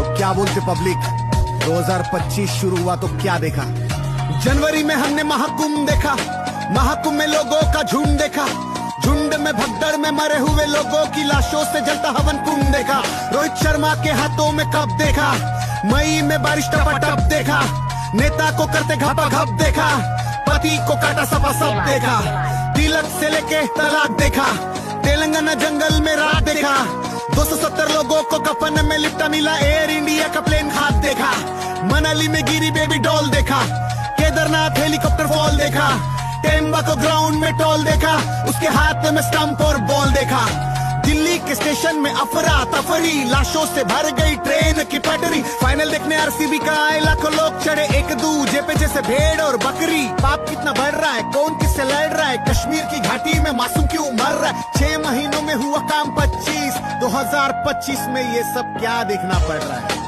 तो क्या बोलते पब्लिक, 2025 शुरू हुआ तो क्या देखा। जनवरी में हमने महाकुंभ देखा, महाकुंभ में लोगों का झुंड देखा, झुंड में भगदड़ में मरे हुए लोगों की लाशों से जलता हवन कुंड देखा। रोहित शर्मा के हाथों में कप देखा, मई में बारिश टपाटप देखा, नेता को करते घपा घप देखा, पति को काटा सपा सब देखा, तिलक से लेके तलाक देखा, तेलंगाना जंगल में रात देखा, 270 लोगों को कफन में लिपटा मिला, एयर इंडिया का प्लेन हाथ देखा, मनाली में गिरी बेबी डॉल देखा, केदारनाथ हेलीकॉप्टर फॉल देखा, टेम्बा को ग्राउंड में टॉल देखा, उसके हाथ में स्टंप और बॉल देखा, दिल्ली के स्टेशन में अफरा तफरी, लाशों से भर गई ट्रेन की पटरी, फाइनल देखने आरसीबी का आए लाखों लोग चढ़े एक दूजे पे जैसे भेड़ और बकरी। पाप कितना बढ़ रहा है, कौन किससे लड़ रहा है, कश्मीर की घाटी में मासूम क्यों मर रहा है, 6 महीनों में हुआ काम 25, 2025 में ये सब क्या देखना पड़ रहा है।